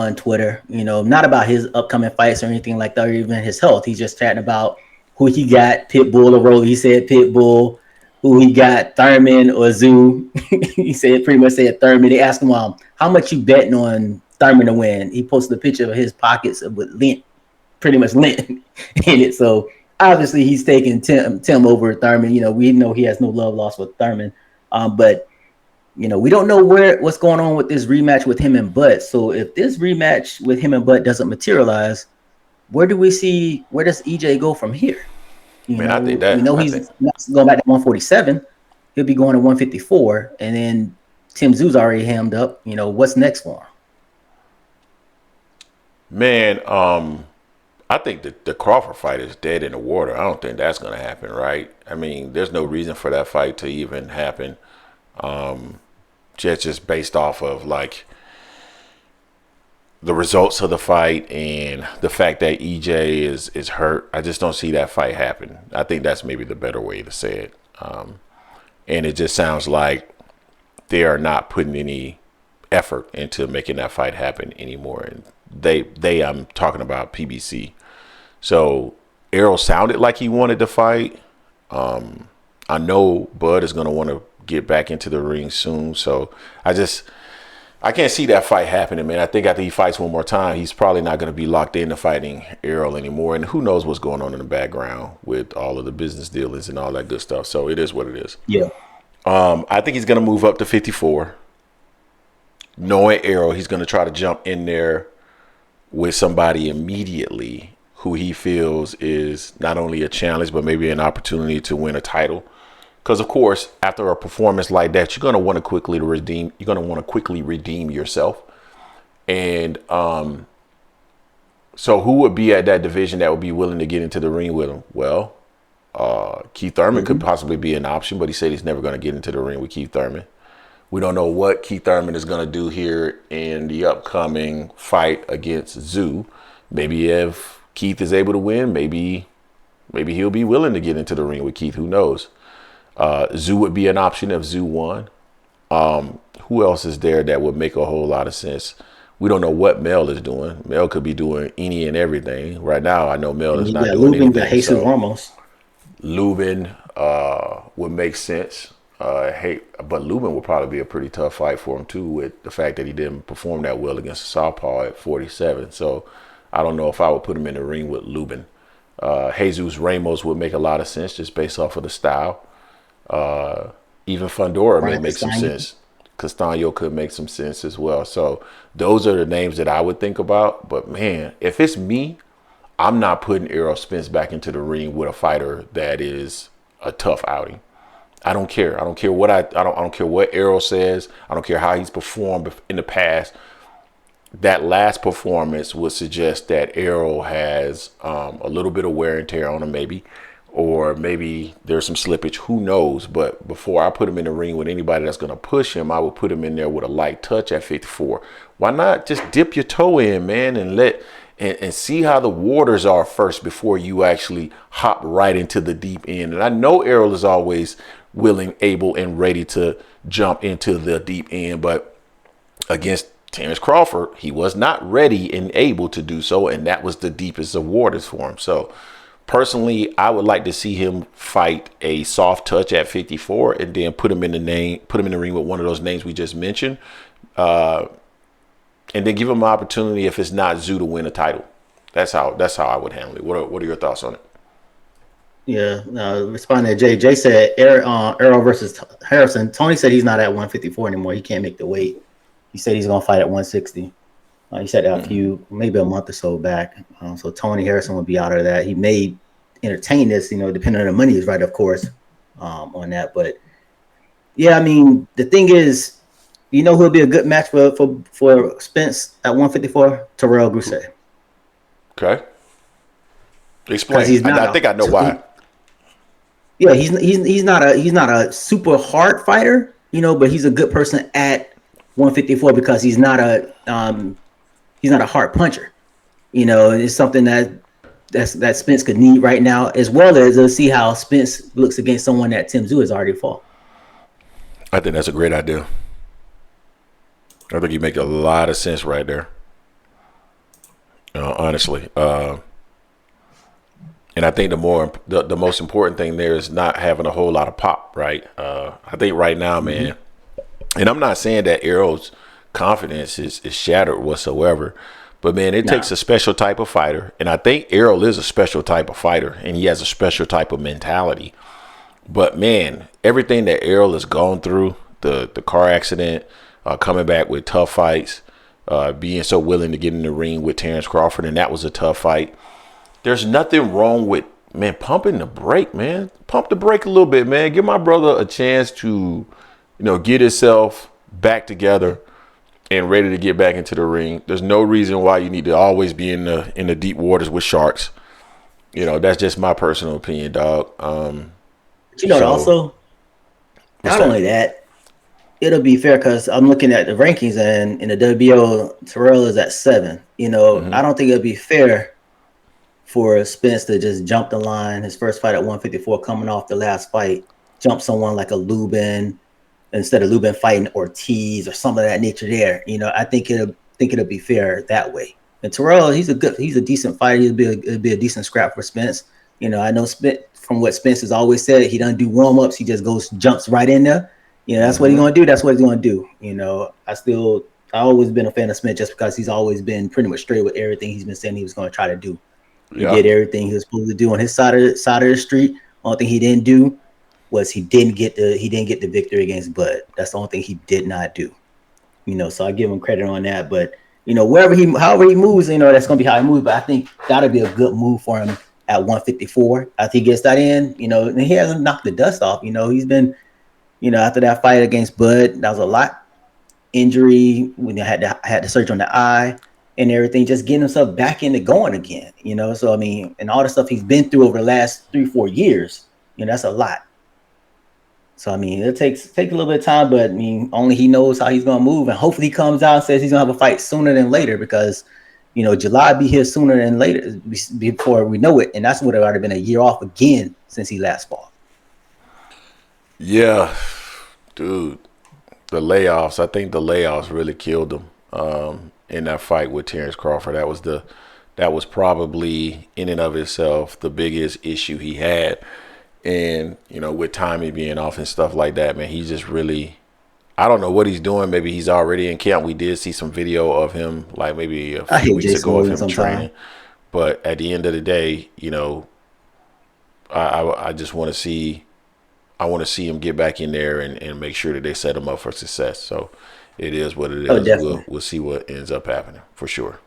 on Twitter. Not about his upcoming fights or anything like that, or even his health. He's just chatting about who he got, Pitbull or Rolly. He said Pitbull. Who he got, Thurman or Zoo. He said pretty much said Thurman. They asked him, how much you betting on Thurman to win? He posted a picture of his pockets with lint, pretty much lint in it. So obviously he's taking Tim over Thurman. We know he has no love lost with Thurman. But we don't know what's going on with this rematch with him and Butt. So if this rematch with him and Butt doesn't materialize, where does EJ go from here? I think that we know he's not going back to 147. He'll be going to 154, and then Tim Zoo's already hammed up. What's next for him? Man, I think that the Crawford fight is dead in the water. I don't think that's going to happen, right? I mean, there's no reason for that fight to even happen. Just based off of like the results of the fight and the fact that EJ is hurt. I just don't see that fight happen. I think that's maybe the better way to say it. And it just sounds like they are not putting any effort into making that fight happen anymore. And I'm talking about PBC. So Errol sounded like he wanted to fight. I know Bud is going to want to get back into the ring soon. So I can't see that fight happening, man. I think after he fights one more time, he's probably not going to be locked into fighting Errol anymore. And who knows what's going on in the background with all of the business dealings and all that good stuff. So it is what it is. Yeah. I think he's going to move up to 54. Knowing Errol, he's going to try to jump in there with somebody immediately who he feels is not only a challenge, but maybe an opportunity to win a title. Because, of course, after a performance like that, you're going to want to quickly redeem. You're going to want to quickly redeem yourself. And so who would be at that division that would be willing to get into the ring with him? Well, Keith Thurman could possibly be an option, but he said he's never going to get into the ring with Keith Thurman. We don't know what Keith Thurman is going to do here in the upcoming fight against Zoo. Maybe if Keith is able to win, maybe he'll be willing to get into the ring with Keith. Who knows? Zoo would be an option if Zoo won. Who else is there that would make a whole lot of sense? We don't know what Mel is doing. Mel could be doing any and everything. Right now, I know Mel is not doing anything. Jesus Ramos. Lubin would make sense. But Lubin would probably be a pretty tough fight for him too, with the fact that he didn't perform that well against the Southpaw at 47. So I don't know if I would put him in the ring with Lubin. Jesus Ramos would make a lot of sense just based off of the style. Even Fundora may make some sense. Castaño could make some sense as well. So those are the names that I would think about. But man, if it's me, I'm not putting Errol Spence back into the ring with a fighter that is a tough outing. I don't care. I don't care what I don't care what Errol says. I don't care how he's performed in the past. That last performance would suggest that Errol has a little bit of wear and tear on him, maybe. Or maybe there's some slippage, who knows? But before I put him in the ring with anybody that's going to push him, I would put him in there with a light touch at 54. Why not just dip your toe in, man, and see how the waters are first before you actually hop right into the deep end. And I know Errol is always willing, able, and ready to jump into the deep end, but against Terrence Crawford, he was not ready and able to do so, and that was the deepest of waters for him. So personally, I would like to see him fight a soft touch at 54 and then put him in the ring with one of those names we just mentioned. And then give him an opportunity, if it's not Zoo, to win a title. That's how I would handle it. What are your thoughts on it? Yeah, responding to Jay. Jay said Errol versus Harrison. Tony said he's not at 154 anymore. He can't make the weight. He said he's going to fight at 160. He said that maybe a month or so back. So Tony Harrison would be out of that. He may entertain this, depending on the money is right, of course, on that. But yeah, I mean, the thing is, who'll be a good match for Spence at 154? Terrell Grousset. Okay. Explain. I think I know why. Yeah, he's not a super hard fighter, but he's a good person at 154 because he's not a hard puncher. It's something that Spence could need right now, as well as see how Spence looks against someone that Tim Zhu has already fought. I think that's a great idea. I think you make a lot of sense right there. honestly. And I think the most important thing there is not having a whole lot of pop, right? I think right now, Mm-hmm. man, and I'm not saying that Errol's confidence is shattered whatsoever, but man, it takes Nah. a special type of fighter, and I think Errol is a special type of fighter, and he has a special type of mentality. But man, everything that Errol has gone through, the car accident, coming back with tough fights, being so willing to get in the ring with Terrence Crawford, and that was a tough fight. There's nothing wrong with, man, pumping the brake, man. Pump the brake a little bit, man. Give my brother a chance to, get himself back together and ready to get back into the ring. There's no reason why you need to always be in the deep waters with sharks. That's just my personal opinion, dog. But you know, So also, what's not that? only that, it'll be fair because I'm looking at the rankings and in the WBO, Terrell is at 7. I don't think it'll be fair for Spence to just jump the line. His first fight at 154, coming off the last fight, jump someone like a Lubin instead of Lubin fighting Ortiz or something of that nature. There, I think it'll be fair that way. And Terrell, he's a decent fighter. He'll be a decent scrap for Spence. I know Spence from what Spence has always said. He doesn't do warm ups. He just jumps right in there. That's what he's gonna do. That's what he's gonna do. I always been a fan of Smith just because he's always been pretty much straight with everything he's been saying he was going to try to do. He Yeah. did everything he was supposed to do on his side of the street. Only thing he didn't do was he didn't get the victory against Bud. That's the only thing he did not do. So I give him credit on that. But however he moves, that's gonna be how he moves. But I think that'll be a good move for him at 154. I think he gets that in, and he hasn't knocked the dust off. He's been, after that fight against Bud, that was a lot injury when they had the surgery on the eye and everything, just getting himself back into going again. So I mean, and all the stuff he's been through over the last 3-4 years, that's a lot. So I mean, it take a little bit of time, but I mean, only he knows how he's gonna move, and hopefully he comes out and says he's gonna have a fight sooner than later because July be here sooner than later before we know it, and that's would have already been a year off again since he last fought. Yeah, dude. The layoffs. I think the layoffs really killed him in that fight with Terrence Crawford. That was probably in and of itself the biggest issue he had. And with Tommy being off and stuff like that, man, he just really. I don't know what he's doing. Maybe he's already in camp. We did see some video of him, like maybe a I few hate weeks Jason ago, of Williams him training. sometimes. But at the end of the day, I just want to see. I want to see him get back in there and make sure that they set him up for success. So it is what it Oh, is. We'll definitely. we'll see what ends up happening for sure.